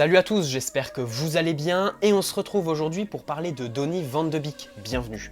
Salut à tous, j'espère que vous allez bien et on se retrouve aujourd'hui pour parler de Donny van de Beek. Bienvenue.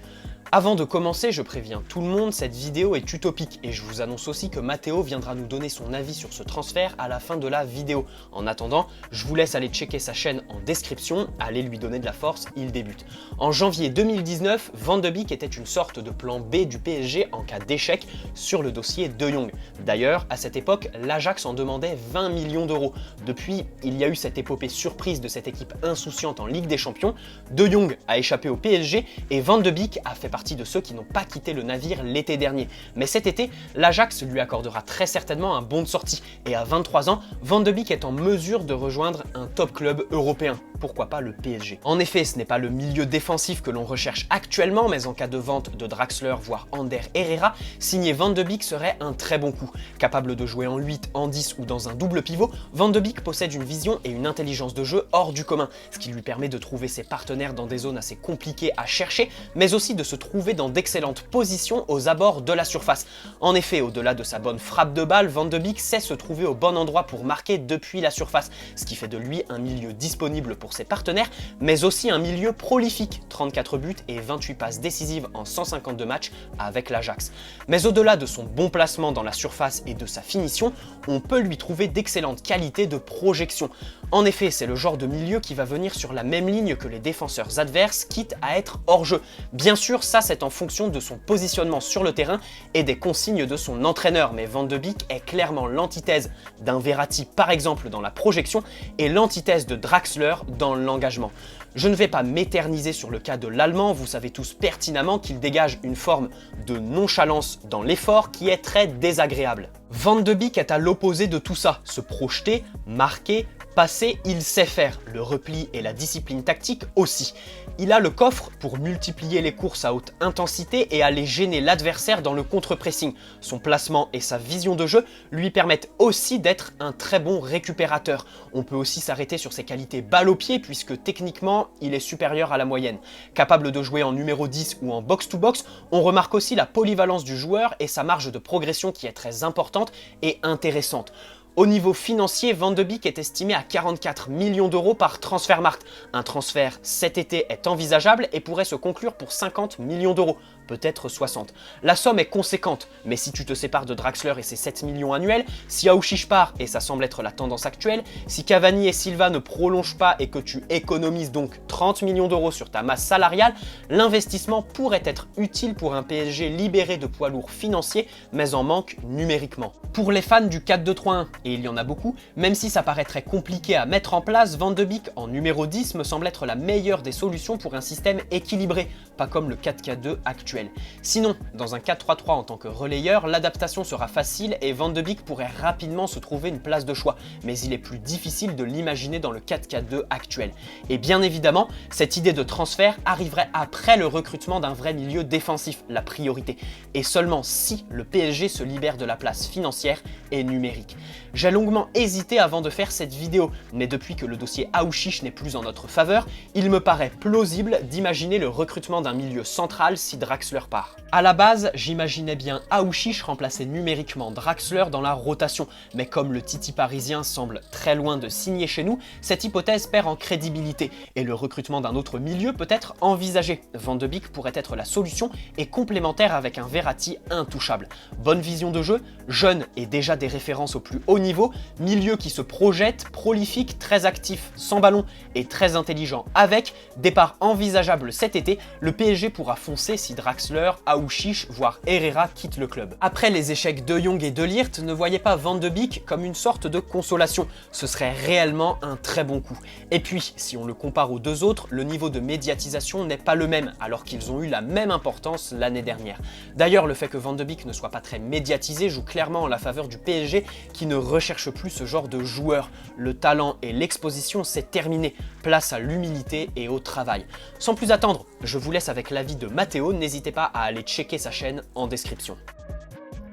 Avant de commencer, je préviens tout le monde, cette vidéo est utopique et je vous annonce aussi que Matteo viendra nous donner son avis sur ce transfert à la fin de la vidéo. En attendant, je vous laisse aller checker sa chaîne en description, allez lui donner de la force, il débute. En janvier 2019, Van de Beek était une sorte de plan B du PSG en cas d'échec sur le dossier De Jong. D'ailleurs, à cette époque, l'Ajax en demandait 20 millions d'euros. Depuis, il y a eu cette épopée surprise de cette équipe insouciante en Ligue des Champions. De Jong a échappé au PSG et Van de Beek a fait partie de ceux qui n'ont pas quitté le navire l'été dernier. Mais cet été, l'Ajax lui accordera très certainement un bon de sortie et à 23 ans, Van de Beek est en mesure de rejoindre un top club européen. Pourquoi pas le PSG. En effet, ce n'est pas le milieu défensif que l'on recherche actuellement, mais en cas de vente de Draxler, voire Ander Herrera, signer Van de Beek serait un très bon coup. Capable de jouer en 8, en 10 ou dans un double pivot, Van de Beek possède une vision et une intelligence de jeu hors du commun, ce qui lui permet de trouver ses partenaires dans des zones assez compliquées à chercher, mais aussi de se trouver dans d'excellentes positions aux abords de la surface. En effet, au-delà de sa bonne frappe de balle, Van de Beek sait se trouver au bon endroit pour marquer depuis la surface, ce qui fait de lui un milieu disponible pour ses partenaires, mais aussi un milieu prolifique, 34 buts et 28 passes décisives en 152 matchs avec l'Ajax. Mais au-delà de son bon placement dans la surface et de sa finition, on peut lui trouver d'excellentes qualités de projection. En effet, c'est le genre de milieu qui va venir sur la même ligne que les défenseurs adverses, quitte à être hors jeu. Bien sûr, ça c'est en fonction de son positionnement sur le terrain et des consignes de son entraîneur, mais Van de Beek est clairement l'antithèse d'un Verratti par exemple dans la projection et l'antithèse de Draxler dans l'engagement. Je ne vais pas m'éterniser sur le cas de l'Allemand, vous savez tous pertinemment qu'il dégage une forme de nonchalance dans l'effort qui est très désagréable. Van de Beek est à l'opposé de tout ça, se projeter, marquer, passer, il sait faire, le repli et la discipline tactique aussi. Il a le coffre pour multiplier les courses à haute intensité et aller gêner l'adversaire dans le contre-pressing. Son placement et sa vision de jeu lui permettent aussi d'être un très bon récupérateur. On peut aussi s'arrêter sur ses qualités balle au pied puisque techniquement, il est supérieur à la moyenne. Capable de jouer en numéro 10 ou en box-to-box, on remarque aussi la polyvalence du joueur et sa marge de progression qui est très importante et intéressante. Au niveau financier, Van de Beek est estimé à 44 millions d'euros par Transfermarkt. Un transfert cet été est envisageable et pourrait se conclure pour 50 millions d'euros, peut-être 60. La somme est conséquente, mais si tu te sépares de Draxler et ses 7 millions annuels, si Aouchiche part, et ça semble être la tendance actuelle, si Cavani et Silva ne prolongent pas et que tu économises donc 30 millions d'euros sur ta masse salariale, l'investissement pourrait être utile pour un PSG libéré de poids lourds financiers, mais en manque numériquement. Pour les fans du 4-2-3-1, et il y en a beaucoup, même si ça paraît très compliqué à mettre en place, Van de Beek en numéro 10 me semble être la meilleure des solutions pour un système équilibré, pas comme le 4-4-2 actuel. Sinon, dans un 4-3-3 en tant que relayeur, l'adaptation sera facile et Van de Beek pourrait rapidement se trouver une place de choix, mais il est plus difficile de l'imaginer dans le 4-4-2 actuel. Et bien évidemment, cette idée de transfert arriverait après le recrutement d'un vrai milieu défensif, la priorité, et seulement si le PSG se libère de la place financière et numérique. J'ai longuement hésité avant de faire cette vidéo, mais depuis que le dossier Aouchiche n'est plus en notre faveur, il me paraît plausible d'imaginer le recrutement d'un milieu central si Draxler part. À la base, j'imaginais bien Aouchiche remplacer numériquement Draxler dans la rotation, mais comme le Titi parisien semble très loin de signer chez nous, cette hypothèse perd en crédibilité et le recrutement d'un autre milieu peut être envisagé. Van de Beek pourrait être la solution et complémentaire avec un Verratti intouchable. Bonne vision de jeu, jeune et déjà des références au plus haut niveau, milieu qui se projette, prolifique, très actif sans ballon et très intelligent avec, départ envisageable cet été, le PSG pourra foncer si Draxler, Aouchiche, voire Herrera quittent le club. Après les échecs de Jong et de Ligt, ne voyez pas Van de Beek comme une sorte de consolation, ce serait réellement un très bon coup. Et puis, si on le compare aux deux autres, le niveau de médiatisation n'est pas le même, alors qu'ils ont eu la même importance l'année dernière. D'ailleurs, le fait que Van de Beek ne soit pas très médiatisé joue clairement en la faveur du PSG qui ne recherche plus ce genre de joueur. Le talent et l'exposition, c'est terminé. Place à l'humilité et au travail. Sans plus attendre, je vous laisse avec l'avis de Matteo, n'hésitez pas à aller checker sa chaîne en description.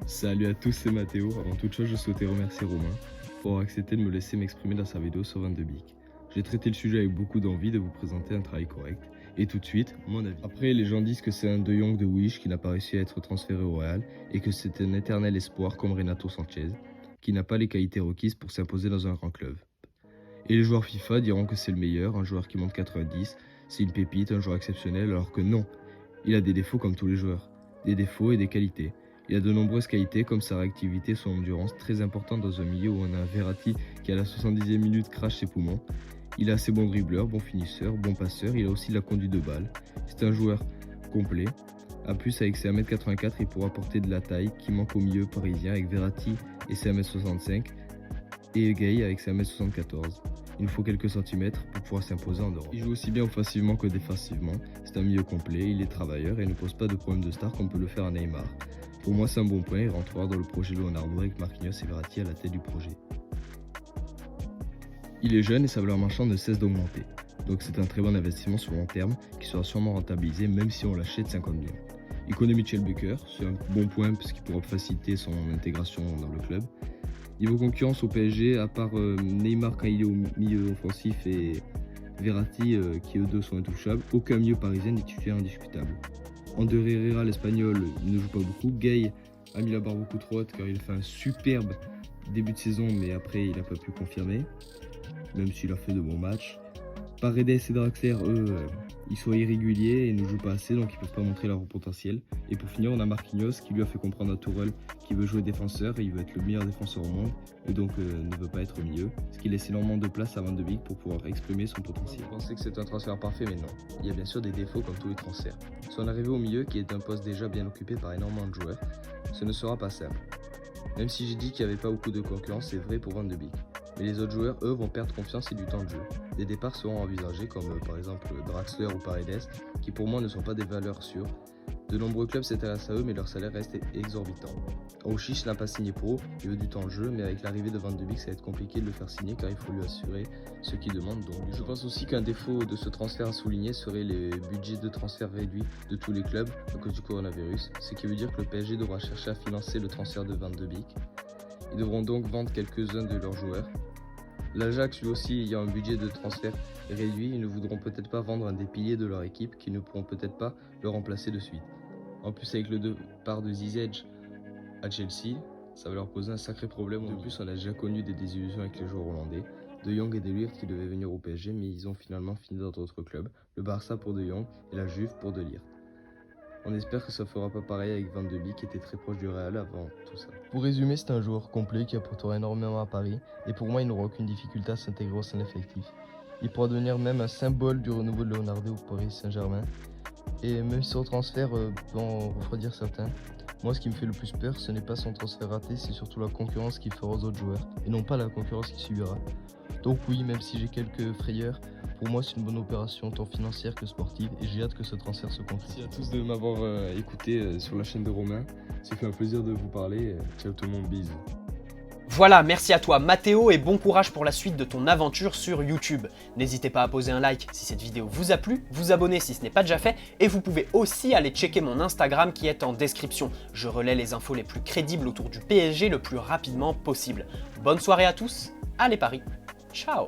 Salut à tous, c'est Matteo. Avant toute chose, je souhaitais remercier Romain pour avoir accepté de me laisser m'exprimer dans sa vidéo sur Van de Beek. J'ai traité le sujet avec beaucoup d'envie de vous présenter un travail correct. Et tout de suite, mon avis. Après, les gens disent que c'est un De Jong de Wish qui n'a pas réussi à être transféré au Real et que c'est un éternel espoir comme Renato Sanchez, qui n'a pas les qualités requises pour s'imposer dans un grand club. Et les joueurs FIFA diront que c'est le meilleur, un joueur qui monte 90, c'est une pépite, un joueur exceptionnel, alors que non. Il a des défauts comme tous les joueurs, des défauts et des qualités. Il a de nombreuses qualités comme sa réactivité, son endurance, très importante dans un milieu où on a un Verratti qui à la 70e minute crache ses poumons. Il a assez bon dribbleur, bon finisseur, bon passeur, il a aussi de la conduite de balle. C'est un joueur complet. En plus, avec ses 1m84, il pourra apporter de la taille qui manque au milieu parisien avec Verratti et ses 1m65 et Gay avec ses 1m74. Il nous faut quelques centimètres pour pouvoir s'imposer en Europe. Il joue aussi bien offensivement que défensivement. C'est un milieu complet, il est travailleur et ne pose pas de problème de star comme peut le faire un Neymar. Pour moi, c'est un bon point, il rentrera dans le projet Leonardo avec Marquinhos et Verratti à la tête du projet. Il est jeune et sa valeur marchande ne cesse d'augmenter. Donc c'est un très bon investissement sur long terme qui sera sûrement rentabilisé même si on l'achète 50 millions. Il connaît Michel Baker, c'est un bon point parce qu'il pourra faciliter son intégration dans le club. Niveau concurrence au PSG, à part Neymar quand il est au milieu offensif et Verratti qui eux deux sont intouchables, aucun milieu parisien n'est titulaire indiscutable. Ander Herrera, l'espagnol, ne joue pas beaucoup. Gay a mis la barre beaucoup trop haute car il a fait un superbe début de saison mais après il n'a pas pu confirmer, même s'il a fait de bons matchs. Paredes et Draxler, eux, ils sont irréguliers et ne jouent pas assez, donc ils ne peuvent pas montrer leur potentiel. Et pour finir, on a Marquinhos qui lui a fait comprendre à Tourelle qu'il veut jouer défenseur et il veut être le meilleur défenseur au monde et donc ne veut pas être au milieu, ce qui laisse énormément de place à Van de Beek pour pouvoir exprimer son potentiel. Vous pensez que c'est un transfert parfait, mais non. Il y a bien sûr des défauts comme tous les transferts. Son arrivée au milieu, qui est un poste déjà bien occupé par énormément de joueurs, ce ne sera pas simple. Même si j'ai dit qu'il n'y avait pas beaucoup de concurrence, c'est vrai pour Van de Beek. Mais les autres joueurs, eux, vont perdre confiance et du temps de jeu. Des départs seront envisagés comme par exemple Draxler ou Paredes, qui pour moi ne sont pas des valeurs sûres. De nombreux clubs s'intéressent à eux, mais leur salaire reste exorbitant. Auchich n'a pas signé pro, il veut du temps de jeu, mais avec l'arrivée de Van de Beek, ça va être compliqué de le faire signer car il faut lui assurer ce qu'il demande. Donc, je pense aussi qu'un défaut de ce transfert à souligner serait les budgets de transfert réduits de tous les clubs à cause du coronavirus, ce qui veut dire que le PSG devra chercher à financer le transfert de Van de Beek. Ils devront donc vendre quelques-uns de leurs joueurs. L'Ajax lui aussi ayant un budget de transfert réduit, ils ne voudront peut-être pas vendre un des piliers de leur équipe qui ne pourront peut-être pas le remplacer de suite. En plus avec le départ de Ziyech à Chelsea, ça va leur poser un sacré problème. De plus, on a déjà connu des désillusions avec les joueurs hollandais, De Jong et De Ligt qui devaient venir au PSG mais ils ont finalement fini dans d'autres clubs, le Barça pour De Jong et la Juve pour De Ligt. On espère que ça fera pas pareil avec Van de Beek qui était très proche du Real avant tout ça. Pour résumer, c'est un joueur complet qui apportera énormément à Paris et pour moi il n'aura aucune difficulté à s'intégrer au sein de l'effectif. Il pourra devenir même un symbole du renouveau de Leonardo au Paris Saint-Germain et même si son transfert peut en refroidir certains, moi ce qui me fait le plus peur ce n'est pas son transfert raté, c'est surtout la concurrence qu'il fera aux autres joueurs et non pas la concurrence qui subira. Donc oui, même si j'ai quelques frayeurs, pour moi c'est une bonne opération tant financière que sportive et j'ai hâte que ce transfert se concrétise. Merci à tous de m'avoir écouté sur la chaîne de Romain. Ça fait un plaisir de vous parler. Ciao tout le monde, bisous. Voilà, merci à toi Mathéo et bon courage pour la suite de ton aventure sur YouTube. N'hésitez pas à poser un like si cette vidéo vous a plu, vous abonner si ce n'est pas déjà fait et vous pouvez aussi aller checker mon Instagram qui est en description. Je relais les infos les plus crédibles autour du PSG le plus rapidement possible. Bonne soirée à tous, allez Paris, ciao.